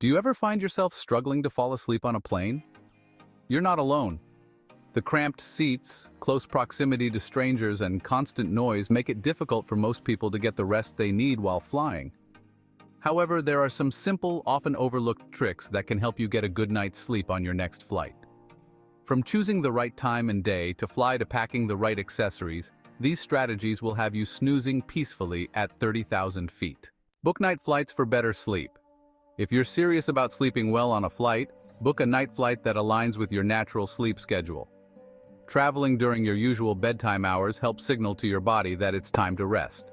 Do you ever find yourself struggling to fall asleep on a plane? You're not alone. The cramped seats, close proximity to strangers, and constant noise make it difficult for most people to get the rest they need while flying. However, there are some simple, often overlooked tricks that can help you get a good night's sleep on your next flight. From choosing the right time and day to fly to packing the right accessories, these strategies will have you snoozing peacefully at 30,000 feet. Book night flights for better sleep. If you're serious about sleeping well on a flight, book a night flight that aligns with your natural sleep schedule. Traveling during your usual bedtime hours helps signal to your body that it's time to rest.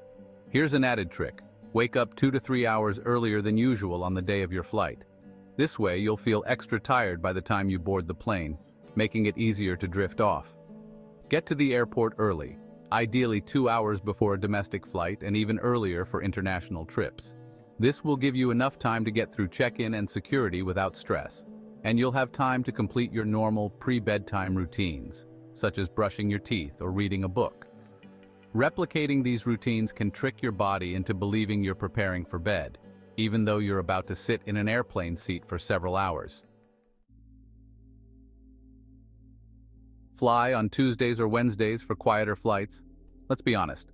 Here's an added trick. Wake up 2 to 3 hours earlier than usual on the day of your flight. This way, you'll feel extra tired by the time you board the plane, making it easier to drift off. Get to the airport early, ideally 2 hours before a domestic flight and even earlier for international trips. This will give you enough time to get through check-in and security without stress, and you'll have time to complete your normal pre-bedtime routines, such as brushing your teeth or reading a book. Replicating these routines can trick your body into believing you're preparing for bed, even though you're about to sit in an airplane seat for several hours. Fly on Tuesdays or Wednesdays for quieter flights. Let's be honest.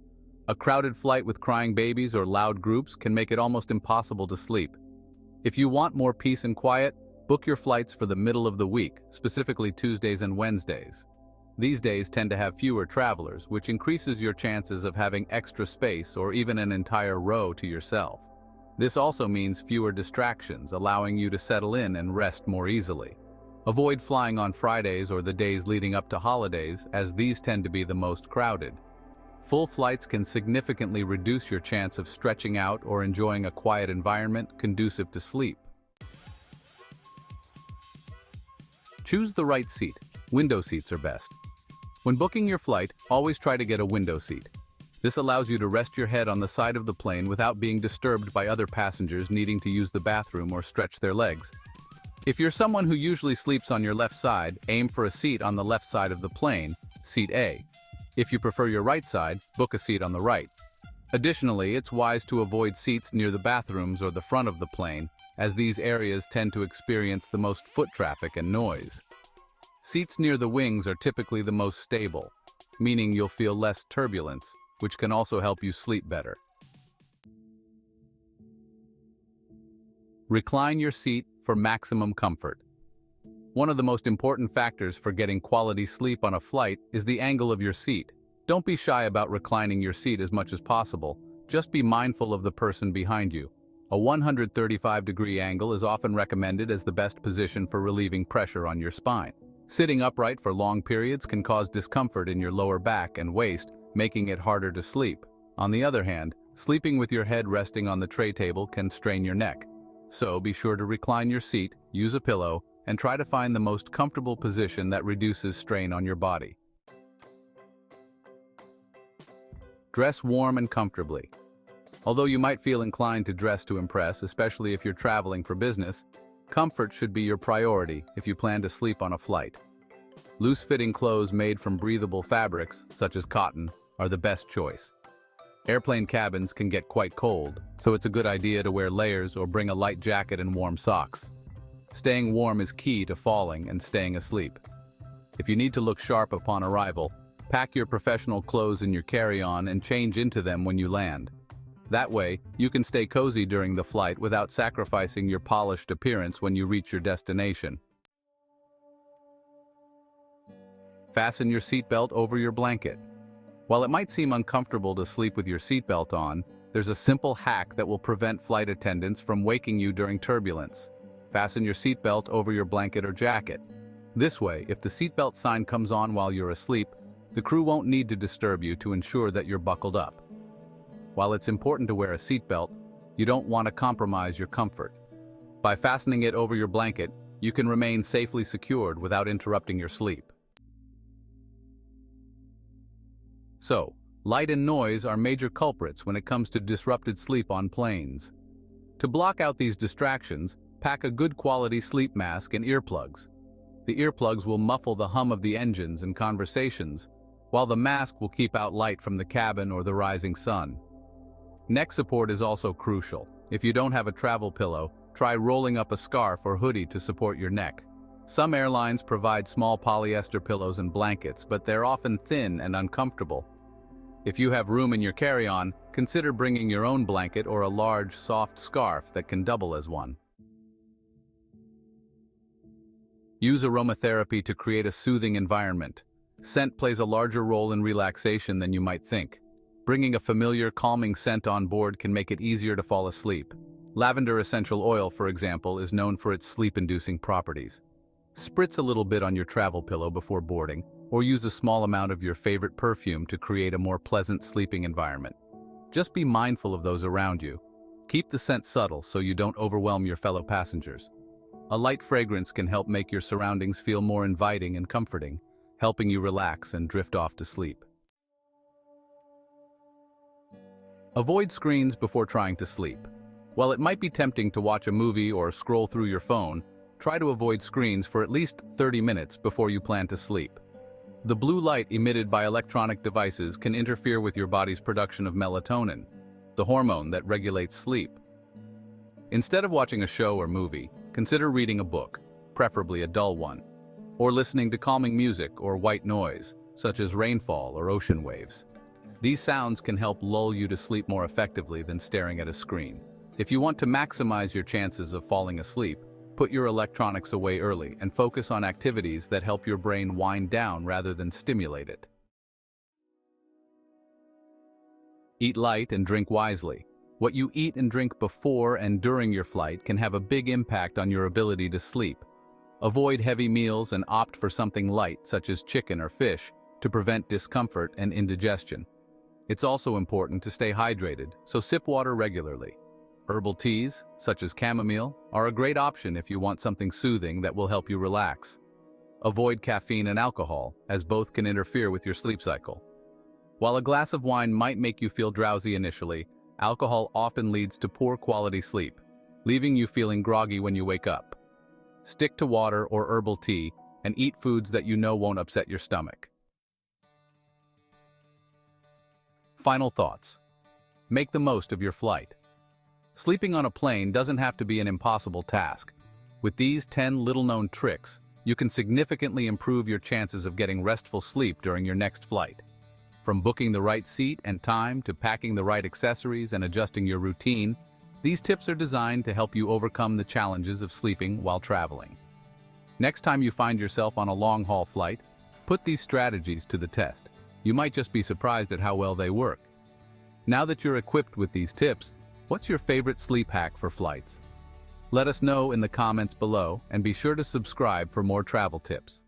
A crowded flight with crying babies or loud groups can make it almost impossible to sleep. If you want more peace and quiet, book your flights for the middle of the week, specifically Tuesdays and Wednesdays. These days tend to have fewer travelers, which increases your chances of having extra space or even an entire row to yourself. This also means fewer distractions, allowing you to settle in and rest more easily. Avoid flying on Fridays or the days leading up to holidays, as these tend to be the most crowded. Full flights can significantly reduce your chance of stretching out or enjoying a quiet environment conducive to sleep. Choose the right seat. Window seats are best. When booking your flight, always try to get a window seat. This allows you to rest your head on the side of the plane without being disturbed by other passengers needing to use the bathroom or stretch their legs. If you're someone who usually sleeps on your left side, aim for a seat on the left side of the plane, seat A. If you prefer your right side, book a seat on the right. Additionally, it's wise to avoid seats near the bathrooms or the front of the plane, as these areas tend to experience the most foot traffic and noise. Seats near the wings are typically the most stable, meaning you'll feel less turbulence, which can also help you sleep better. Recline your seat for maximum comfort. One of the most important factors for getting quality sleep on a flight is the angle of your seat. Don't be shy about reclining your seat as much as possible. Just be mindful of the person behind you. A 135-degree angle is often recommended as the best position for relieving pressure on your spine. Sitting upright for long periods can cause discomfort in your lower back and waist, making it harder to sleep. On the other hand, sleeping with your head resting on the tray table can strain your neck. So be sure to recline your seat, use a pillow, and try to find the most comfortable position that reduces strain on your body. Dress warm and comfortably. Although you might feel inclined to dress to impress, especially if you're traveling for business, comfort should be your priority if you plan to sleep on a flight. Loose-fitting clothes made from breathable fabrics, such as cotton, are the best choice. Airplane cabins can get quite cold, so it's a good idea to wear layers or bring a light jacket and warm socks. Staying warm is key to falling and staying asleep. If you need to look sharp upon arrival, pack your professional clothes in your carry-on and change into them when you land. That way, you can stay cozy during the flight without sacrificing your polished appearance when you reach your destination. Fasten your seatbelt over your blanket. While it might seem uncomfortable to sleep with your seatbelt on, there's a simple hack that will prevent flight attendants from waking you during turbulence. Fasten your seatbelt over your blanket or jacket. This way, if the seatbelt sign comes on while you're asleep, the crew won't need to disturb you to ensure that you're buckled up. While it's important to wear a seatbelt, you don't want to compromise your comfort. By fastening it over your blanket, you can remain safely secured without interrupting your sleep. So, light and noise are major culprits when it comes to disrupted sleep on planes. To block out these distractions, pack a good quality sleep mask and earplugs. The earplugs will muffle the hum of the engines and conversations, while the mask will keep out light from the cabin or the rising sun. Neck support is also crucial. If you don't have a travel pillow, try rolling up a scarf or hoodie to support your neck. Some airlines provide small polyester pillows and blankets, but they're often thin and uncomfortable. If you have room in your carry-on, consider bringing your own blanket or a large, soft scarf that can double as one. Use aromatherapy to create a soothing environment. Scent plays a larger role in relaxation than you might think. Bringing a familiar, calming scent on board can make it easier to fall asleep. Lavender essential oil, for example, is known for its sleep-inducing properties. Spritz a little bit on your travel pillow before boarding, or use a small amount of your favorite perfume to create a more pleasant sleeping environment. Just be mindful of those around you. Keep the scent subtle so you don't overwhelm your fellow passengers. A light fragrance can help make your surroundings feel more inviting and comforting, helping you relax and drift off to sleep. Avoid screens before trying to sleep. While it might be tempting to watch a movie or scroll through your phone, try to avoid screens for at least 30 minutes before you plan to sleep. The blue light emitted by electronic devices can interfere with your body's production of melatonin, the hormone that regulates sleep. Instead of watching a show or movie, consider reading a book, preferably a dull one, or listening to calming music or white noise, such as rainfall or ocean waves. These sounds can help lull you to sleep more effectively than staring at a screen. If you want to maximize your chances of falling asleep, put your electronics away early and focus on activities that help your brain wind down rather than stimulate it. Eat light and drink wisely. What you eat and drink before and during your flight can have a big impact on your ability to sleep. Avoid heavy meals and opt for something light, such as chicken or fish, to prevent discomfort and indigestion. It's also important to stay hydrated, so sip water regularly. Herbal teas, such as chamomile, are a great option if you want something soothing that will help you relax. Avoid caffeine and alcohol, as both can interfere with your sleep cycle. While a glass of wine might make you feel drowsy initially, alcohol often leads to poor quality sleep, leaving you feeling groggy when you wake up. Stick to water or herbal tea and eat foods that you know won't upset your stomach. Final thoughts. Make the most of your flight. Sleeping on a plane doesn't have to be an impossible task. With these 10 little-known tricks, you can significantly improve your chances of getting restful sleep during your next flight. From booking the right seat and time to packing the right accessories and adjusting your routine, these tips are designed to help you overcome the challenges of sleeping while traveling. Next time you find yourself on a long-haul flight, put these strategies to the test. You might just be surprised at how well they work. Now that you're equipped with these tips, what's your favorite sleep hack for flights? Let us know in the comments below and be sure to subscribe for more travel tips.